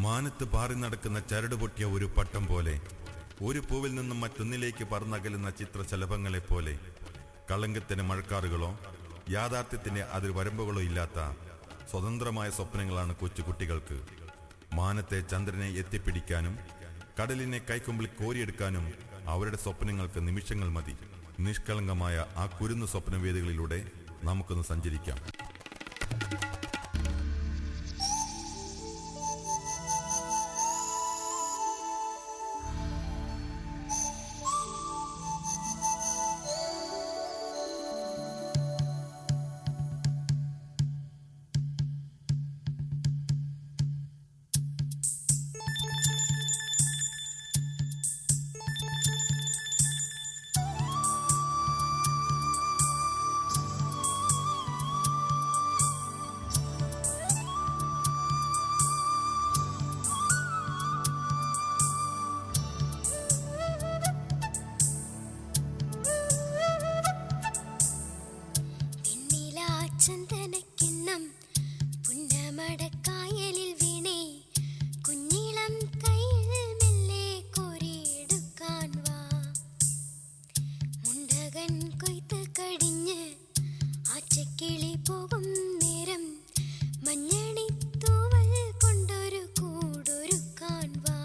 മാനത്ത് പാറി നടക്കുന്ന ചരട് പൊട്ടിയ ഒരു പട്ടം പോലെ, ഒരു പൂവിൽ നിന്നും മറ്റൊന്നിലേക്ക് പറന്നകലുന്ന ചിത്രശലഭങ്ങളെപ്പോലെ, കളങ്കത്തിന് മഴക്കാറുകളോ യാഥാർത്ഥ്യത്തിന് അതിൽ വരമ്പുകളോ ഇല്ലാത്ത സ്വതന്ത്രമായ സ്വപ്നങ്ങളാണ് കൊച്ചുകുട്ടികൾക്ക്. മാനത്തെ ചന്ദ്രനെ എത്തിപ്പിടിക്കാനും കടലിനെ കൈക്കുമ്പിൾ കോരിയെടുക്കാനും അവരുടെ സ്വപ്നങ്ങൾക്ക് നിമിഷങ്ങൾ മതി. നിഷ്കളങ്കമായ ആ കുരുന്നു സ്വപ്നവേദികളിലൂടെ നമുക്കൊന്ന് സഞ്ചരിക്കാം. ചന്ദനക്കിണ്ണം പുന്നമടക്കായലിൽ വീണേ, കുഞ്ഞിളം കയ്യിൽ മെല്ലെ കോരിയെടുക്കാൻ വാ. മുണ്ടകൻ കൊയ്ത്ത് കഴിഞ്ഞ് ആച്ചക്കിളി പോകും നേരം, മഞ്ഞണിത്തൂവൽ കൊണ്ടൊരു കൂടൊരുക്കാൻ വാ.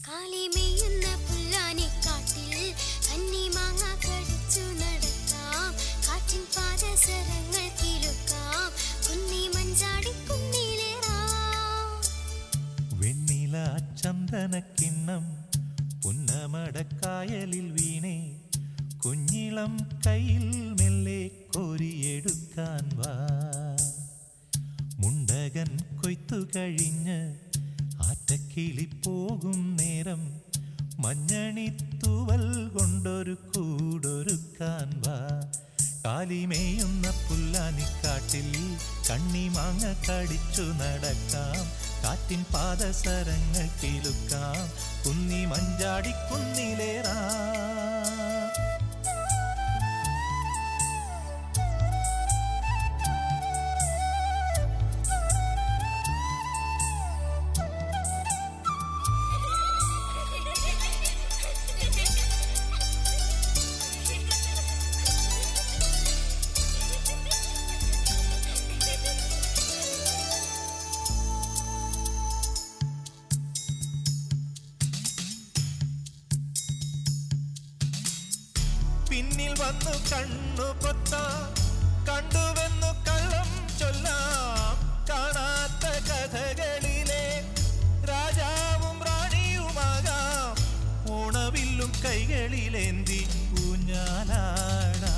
കാലിമെയ്യുന്ന പുല്ലാനിക്കാട്ടിൽ കന്നിമാങ്ങ കടിച്ചു നടക്കാം, കാറ്റിൻ പാദസരങ്ങൾ വെണ്ണില ചന്ദനക്കിണ്ണം പുന്നമടക്കായലിൽ വീണേ, കുഞ്ഞിളം കയ്യിൽ മെല്ലെ കോരിയെടുക്കാൻ വാ. മുണ്ടകൻ കൊയ്ത്തു കഴിഞ്ഞ് ആറ്റക്കിളി പോകും നേരം, മഞ്ഞണിത്തൂവൽ കൊണ്ടൊരു കൂടൊരുക്കാൻ വാ. കാലിമേയുന്ന പുല്ലാനിക്കാട്ടിൽ കണ്ണിമാങ്ങ കടിച്ചു നടക്കാം, കാറ്റിൻ പാദസരങ്ങൾ കിലുക്കാം, കുന്നി മഞ്ചാടി കുന്നിലേറാം. പിന്നിൽ വന്നു കണ്ണു പൊത്താം, കണ്ടുവെന്നു കള്ളം ചൊല്ലാം, കാണാത്ത കഥകളിലെ രാജാവും റാണിയുമാകാം, ഓണവില്ലും കൈകളിലേന്തി ഊഞ്ഞാലാടാം.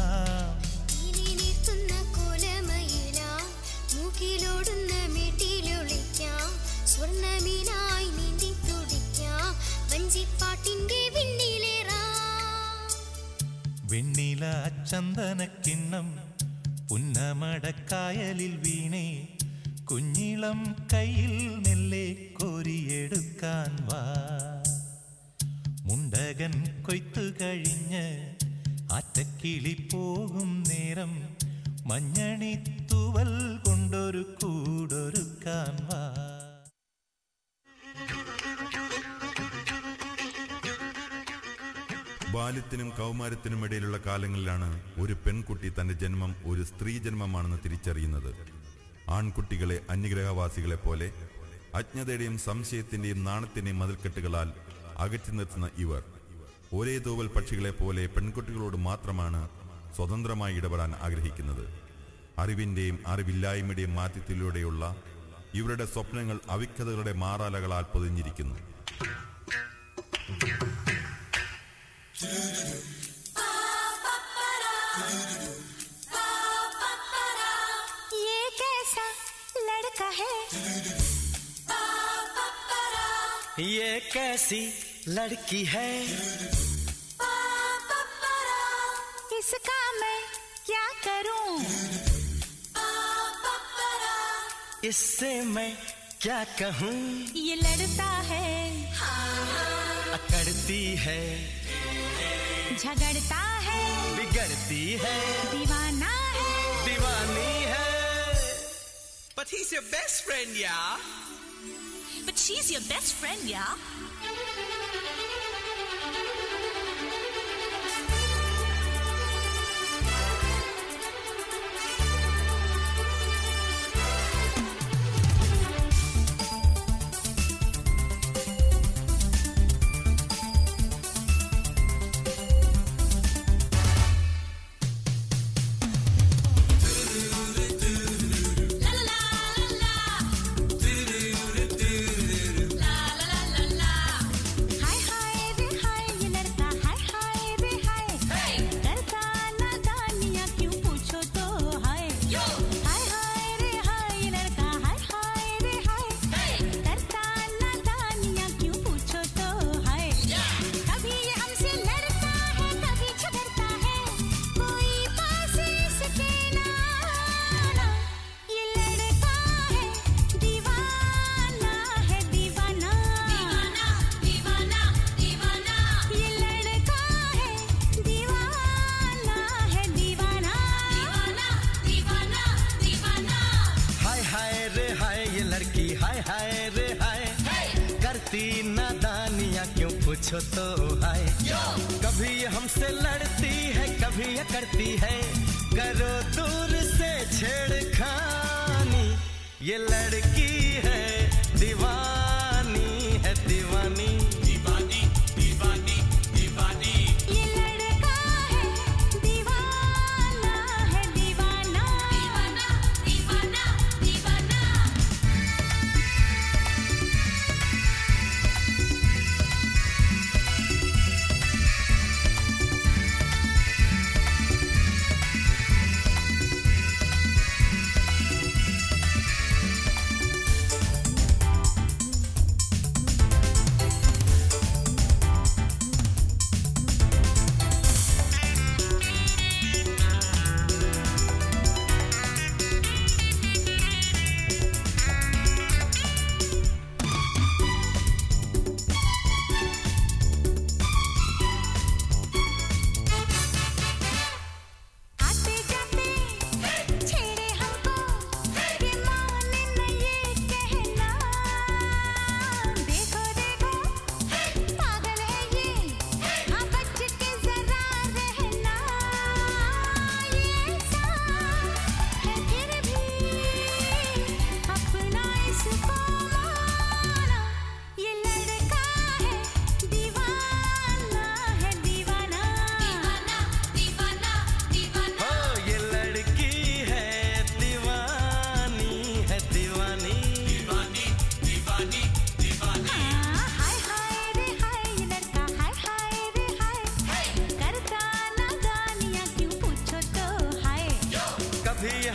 മൂക്കിലോടുന്ന മേട്ടിലൊളിക്കാം, സ്വർണ്ണമീനായി നീന്തി തുടിക്കാം, വഞ്ചിപ്പാട്ടിന്റെ വിണ്ണിലേറാം. വെണ്ണില ചന്ദനക്കിണ്ണം പുന്നമടക്കായലിൽ വീണേ, കുഞ്ഞിളം കയ്യിൽ മെല്ലെ കോരിയെടുക്കാൻ വാ. മുണ്ടകൻ കൊയ്ത്തു കഴിഞ്ഞ് ആറ്റക്കിളി പോകും നേരം, മഞ്ഞണിത്തൂവൽ കൊണ്ടൊരു കൂടൊരുക്കാൻ വാ. ബാല്യത്തിനും കൗമാരത്തിനും ഇടയിലുള്ള കാലങ്ങളിലാണ് ഒരു പെൺകുട്ടി തന്റെ ജന്മം ഒരു സ്ത്രീ ജന്മമാണെന്ന് തിരിച്ചറിയുന്നത്. ആൺകുട്ടികളെ അന്യഗ്രഹവാസികളെ പോലെ അജ്ഞതയുടെയും സംശയത്തിന്റെയും നാണത്തിന്റെയും മതിൽക്കെട്ടുകളാൽ അകറ്റി നിർത്തുന്ന ഇവർ ഒരേ തൂവൽ പക്ഷികളെ പോലെ പെൺകുട്ടികളോട് മാത്രമാണ് സ്വതന്ത്രമായി ഇടപെടാൻ ആഗ്രഹിക്കുന്നത്. അറിവിന്റെയും അറിവില്ലായ്മയുടെയും മാറ്റത്തിലൂടെയുള്ള ഇവരുടെ സ്വപ്നങ്ങൾ അവിക്കതകളുടെ മാറാലകളാൽ പൊതിഞ്ഞിരിക്കുന്നു. ये कैसा लड़का है, ये कैसी लड़की है, इसका मैं क्या करूं, इससे मैं क्या कहूँ. ये लड़ता है, अकड़ती है, झगड़ता है, बिगड़ती है, दीवाना है, दीवानी है. But he's your best friend, yeah. but she's your best friend, yeah? पूछो तो हाय कभी हमसे लड़ती है कभी ये करती है करो दूर से छेड़खानी ये लड़की है दीवानी है दीवानी दीवानी दीवानी दीवानी ये लड़का है दीवाना है दीवाना दीवाना दीवाना दीवाना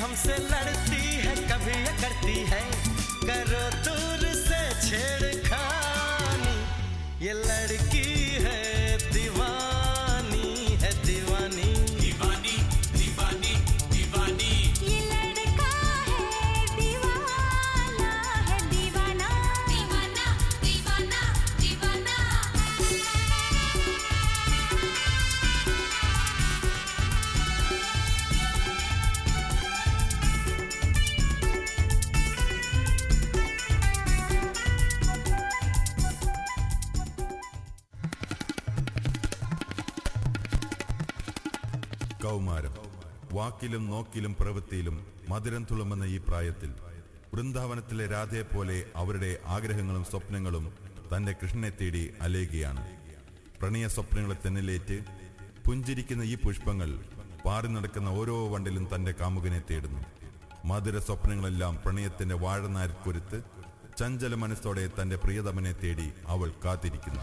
हमसे लड़ती है कभी ये करती है करो दूर से छेड़खानी ये लड़की है दीवानी है दीवानी दीवानी दीवानी दीवानी ये लड़का है दीवाना है दीवाना दीवाना दीवाना दीवाना കൗമാരം വാക്കിലും നോക്കിലും പ്രവൃത്തിയിലും മധുരം തുളുമ്പുന്ന ഈ പ്രായത്തിൽ വൃന്ദാവനത്തിലെ രാധയെപ്പോലെ അവരുടെ ആഗ്രഹങ്ങളും സ്വപ്നങ്ങളും തന്റെ കൃഷ്ണനെ തേടി അലയുകയാണ്. പ്രണയ സ്വപ്നങ്ങളെ തെന്നിലേറ്റ് പുഞ്ചിരിക്കുന്ന ഈ പുഷ്പങ്ങൾ പാറി നടക്കുന്ന ഓരോ വണ്ടിലും തന്റെ കാമുകനെ തേടുന്നു. മധുര സ്വപ്നങ്ങളെല്ലാം പ്രണയത്തിന്റെ വാഴനാരിക്കുരുത്ത് ചഞ്ചല മനസ്സോടെ തന്റെ പ്രിയതമനെ തേടി അവൾ കാത്തിരിക്കുന്നു.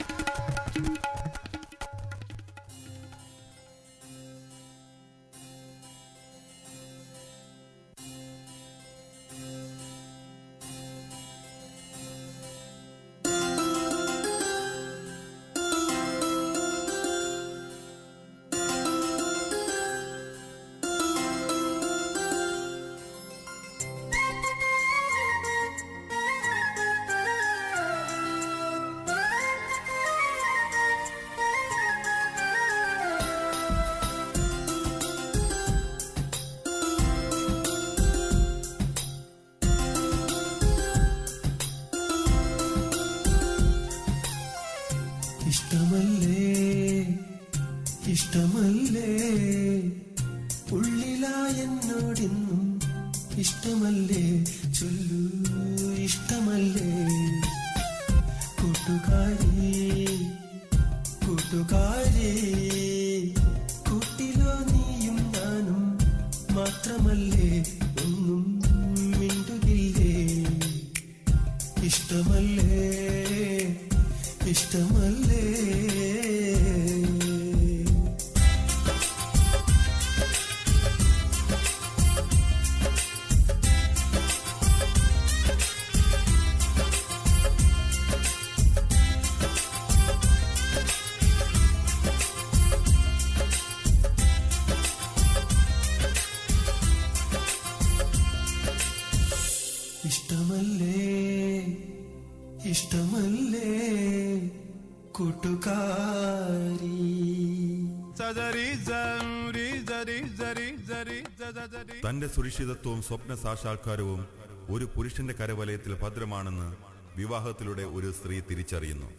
ഇഷ്ടമല്ലേ ചൊല്ലൂ ഇഷ്ടമല്ലേ കൂട്ടുകാരി കൂട്ടുകാരി കൂട്ടിലോ നീയും ഞാനും മാത്രമല്ലേ ഒന്നും മിണ്ടുകില്ലേ ഇഷ്ടമല്ലേ ഇഷ്ടമല്ലേ ഇഷ്ടമല്ലേ ഇഷ്ടമല്ലേ കൂട്ടുകാരി തന്റെ സുരക്ഷിതത്വവും സ്വപ്ന സാക്ഷാത്കാരവും ഒരു പുരുഷന്റെ കരവലയത്തിൽ ഭദ്രമാണെന്ന് വിവാഹത്തിലൂടെ ഒരു സ്ത്രീ തിരിച്ചറിയുന്നു.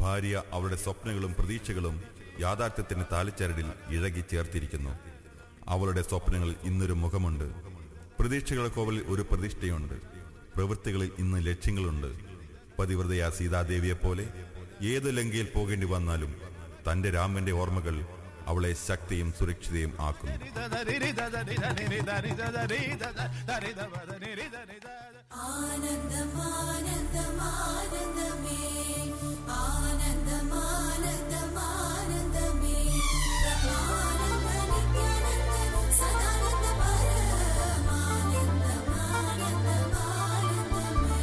ഭാര്യ അവളുടെ സ്വപ്നങ്ങളും പ്രതീക്ഷകളും യാഥാർത്ഥ്യത്തിന് താലിച്ചരടിൽ ഇഴകി ചേർത്തിരിക്കുന്നു. അവളുടെ സ്വപ്നങ്ങളിൽ ഇന്നൊരു മുഖമുണ്ട്, പ്രതീക്ഷകളുടെ കോവലിൽ ഒരു പ്രതിഷ്ഠയുണ്ട്, പ്രവൃത്തികളിൽ ഇന്ന് ലക്ഷ്യങ്ങളുണ്ട്. പതിവ്രതയാ സീതാദേവിയെപ്പോലെ ഏതു ലങ്കയിൽ പോകേണ്ടി വന്നാലും തന്റെ രാമന്റെ ഓർമ്മകൾ അവളെ ശക്തിയും സുരക്ഷിതയും ആക്കുന്നു. ആനന്ദമാനന്ദമാനന്ദമേ ആനന്ദമാനന്ദമാനന്ദമേ ആനന്ദ നിത്യാനന്ദ സദാനന്ദ പരമാനന്ദമാനന്ദമാനന്ദമേ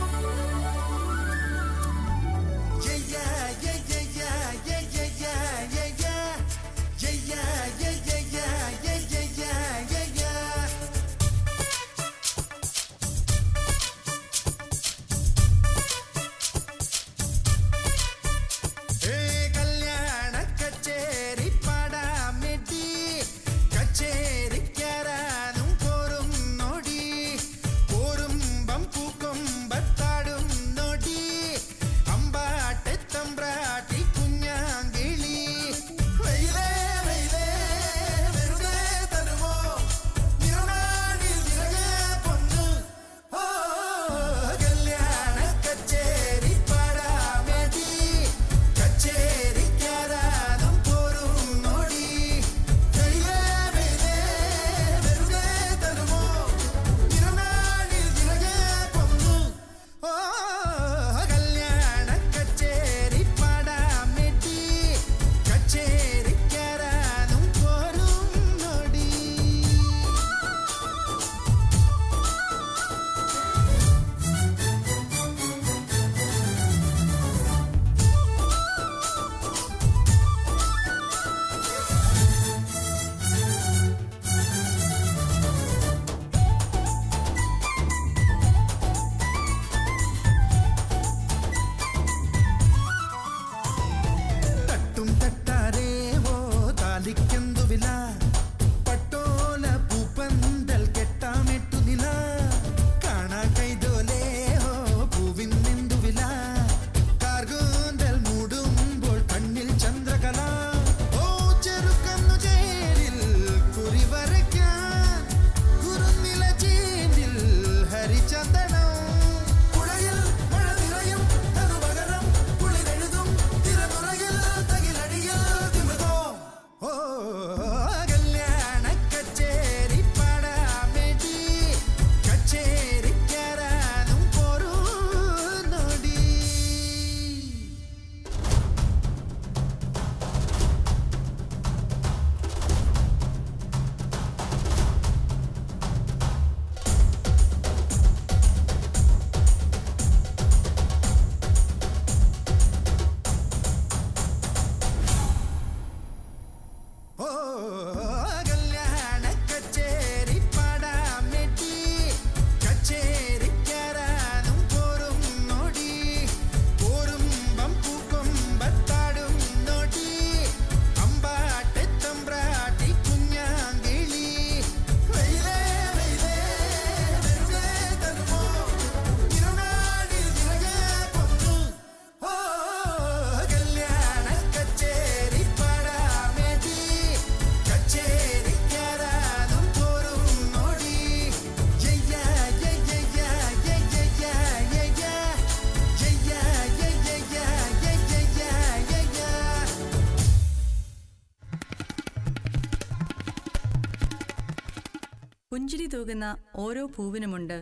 തൂകുന്ന ഓരോ പൂവിനുമുണ്ട്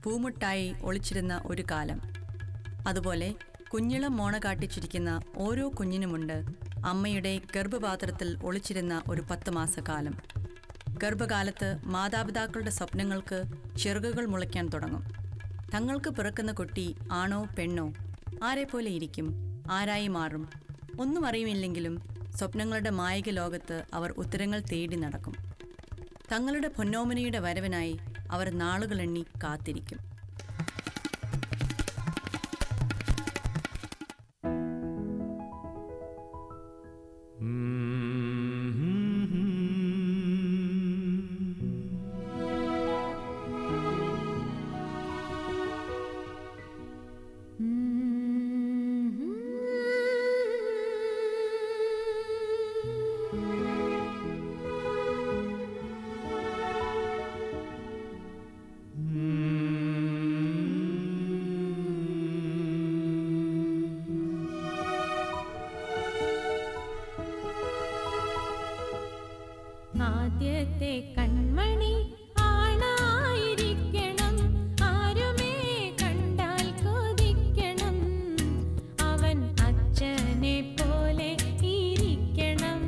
പൂമുട്ടായി ഒളിച്ചിരുന്ന ഒരു കാലം. അതുപോലെ കുഞ്ഞിളം മോണ കാട്ടിച്ചിരിക്കുന്ന ഓരോ കുഞ്ഞിനുമുണ്ട് അമ്മയുടെ ഗർഭപാത്രത്തിൽ ഒളിച്ചിരുന്ന ഒരു 10 മാസക്കാലം. ഗർഭകാലത്ത് മാതാപിതാക്കളുടെ സ്വപ്നങ്ങൾക്ക് ചിറകുകൾ മുളയ്ക്കാൻ തുടങ്ങും. തങ്ങൾക്ക് പിറക്കുന്ന കുട്ടി ആണോ പെണ്ണോ, ആരെപ്പോലെ ഇരിക്കും, ആരായി മാറും, ഒന്നും അറിയുമില്ലെങ്കിലും സ്വപ്നങ്ങളുടെ മായിക ലോകത്ത് അവർ ഉത്തരങ്ങൾ തേടി നടക്കും. തങ്ങളുടെ പൊന്നോമനയുടെ വരവിനായി അവർ നാളുകളെണ്ണി കാത്തിരിക്കും. ആദ്യത്തെ കൺമണി ആണായിരിക്കണം, ആരുമേ കണ്ടാൽ കൊതിക്കണം, അവൻ അച്ഛനെ പോലെ ഇരിക്കണം.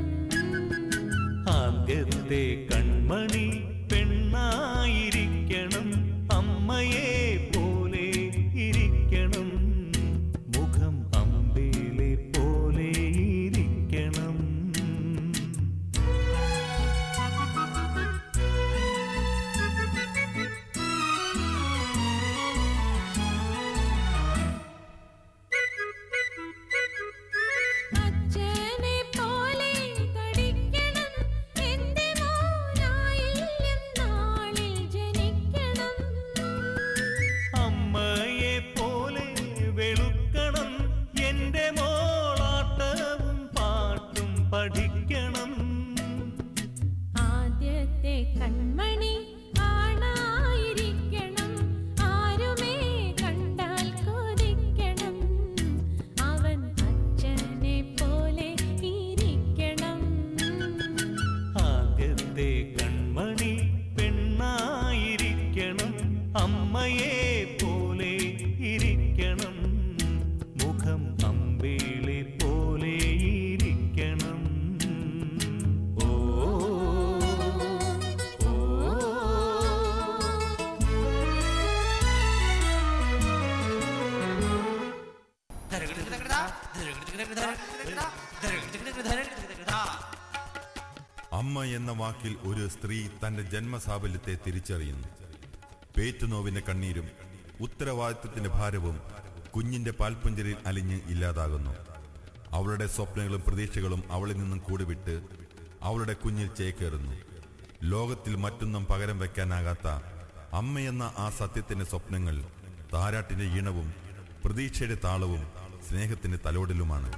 ആദ്യത്തെ കൺമണി പെണ്ണായിരിക്കണം, അമ്മയെ പോലെ ഇരിക്കണം, മുഖം അമ്പിളി പോലെ ഇരിക്കണം. അച്ഛനെ പോലെ തടിക്കണം, എന്റെ മോനായില്യം നാളിൽ ജനിക്കണം. അമ്മയെ പോലെ വെളുക്കണം, എന്റെ മോളാട്ടവും പാട്ടും പഠിക്കണം. ആദ്യത്തെ കൺമണി ആണായിരിക്കണം, ആരുമേ കണ്ടാൽ കൊതിക്കണം, അവൻ അച്ഛനെ പോലെ ഇരിക്കണം. ആദ്യത്തെ കൺമണി പെണ്ണായിരിക്കണം, അമ്മയെ പോലെ ഇരിക്കണം, മുഖം അമ്പിളി പോലെ ഇരിക്കണം. ഓ ഓ അമ്മ എന്ന വാക്കിൽ ഒരു സ്ത്രീ തന്റെ ജന്മസാഫല്യത്തെ തിരിച്ചറിയുന്നു. പേറ്റുനോവിന്റെ കണ്ണീരും ഉത്തരവാദിത്വത്തിന്റെ ഭാരവും കുഞ്ഞിന്റെ പാൽപ്പുഞ്ചരിൽ അലിഞ്ഞ് ഇല്ലാതാകുന്നു. അവളുടെ സ്വപ്നങ്ങളും പ്രതീക്ഷകളും അവളിൽ നിന്നും കൂടിവിട്ട് അവളുടെ കുഞ്ഞിൽ ചേക്കേറുന്നു. ലോകത്തിൽ മറ്റൊന്നും പകരം വെക്കാനാകാത്ത അമ്മയെന്ന ആ സത്യത്തിന്റെ സ്വപ്നങ്ങൾ താരാട്ടിന്റെ ഈണവും പ്രതീക്ഷയുടെ താളവും സ്നേഹത്തിന്റെ തലോടലുമാണ്.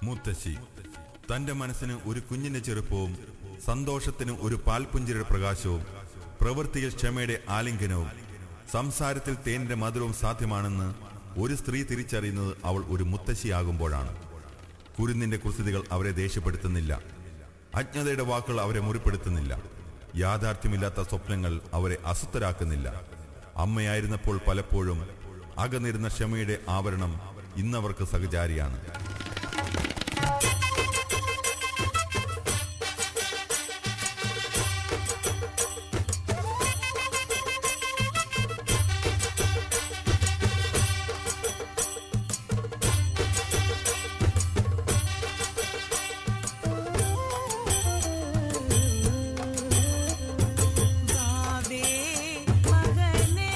മുത്തശ്ശി തന്റെ മനസ്സിന് ഒരു കുഞ്ഞിന്റെ ചെറുപ്പവും സന്തോഷത്തിന് ഒരു പാൽപുഞ്ചിയുടെ പ്രകാശവും പ്രവൃത്തിയിൽ ക്ഷമയുടെ ആലിംഗനവും സംസാരത്തിൽ തേനിന്റെ മധുരവും സാധ്യമാണെന്ന് ഒരു സ്ത്രീ തിരിച്ചറിയുന്നത് അവൾ ഒരു മുത്തശ്ശിയാകുമ്പോഴാണ്. കുരുന്നിന്റെ കുസൃതികൾ അവരെ ദേഷ്യപ്പെടുത്തുന്നില്ല. അജ്ഞതയുടെ വാക്കുകൾ അവരെ മുറിപ്പെടുത്തുന്നില്ല. യാഥാർത്ഥ്യമില്ലാത്ത സ്വപ്നങ്ങൾ അവരെ അസ്വസ്ഥരാക്കുന്നില്ല. അമ്മയായിരുന്നപ്പോൾ പലപ്പോഴും അകന്നിരുന്ന ക്ഷമയുടെ ആവരണം ഇന്നവർക്ക് സഹചാരിയാണ്. മകനേ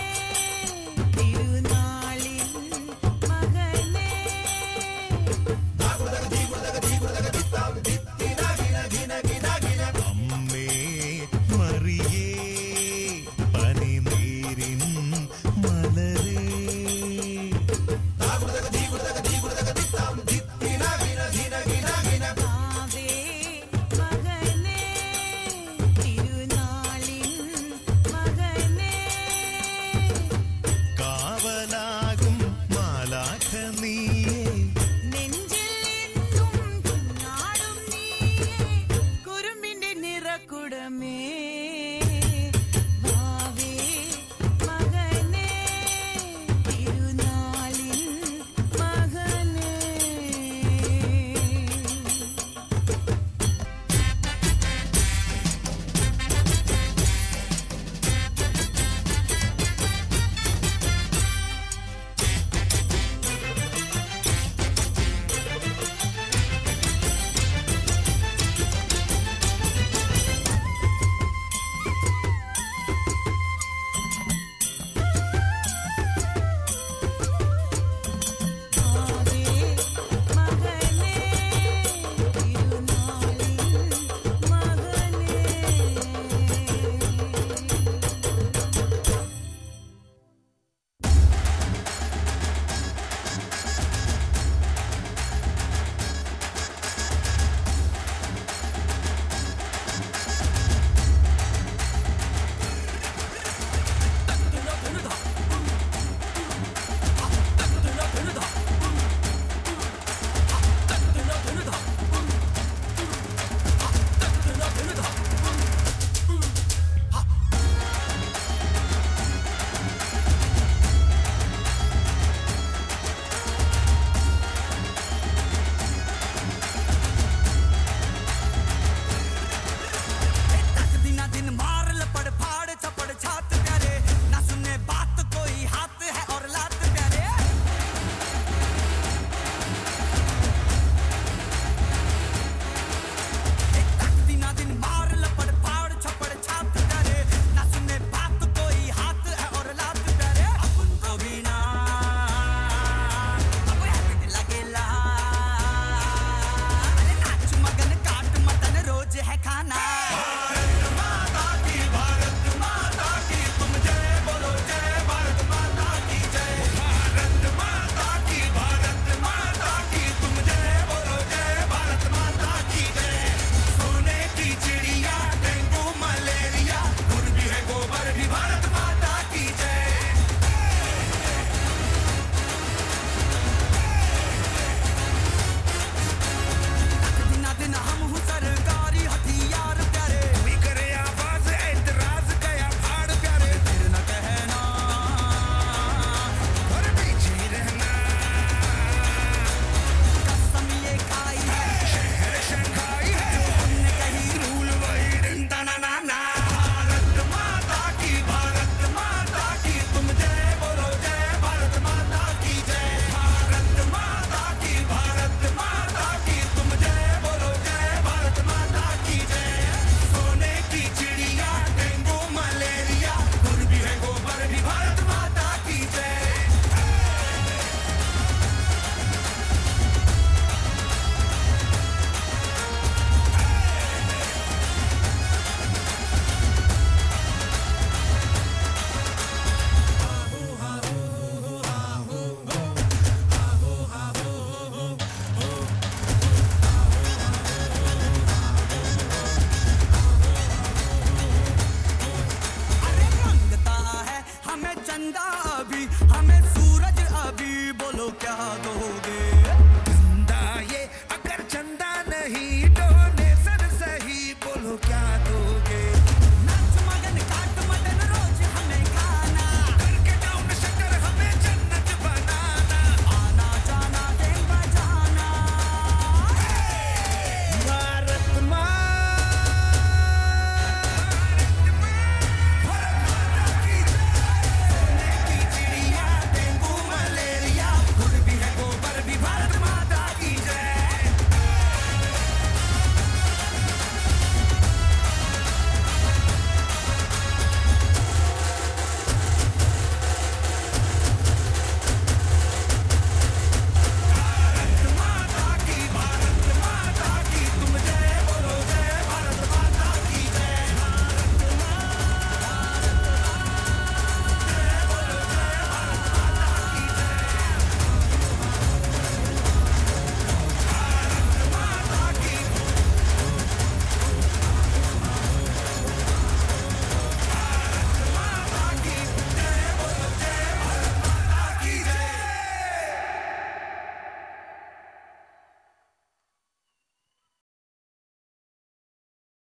पाओगे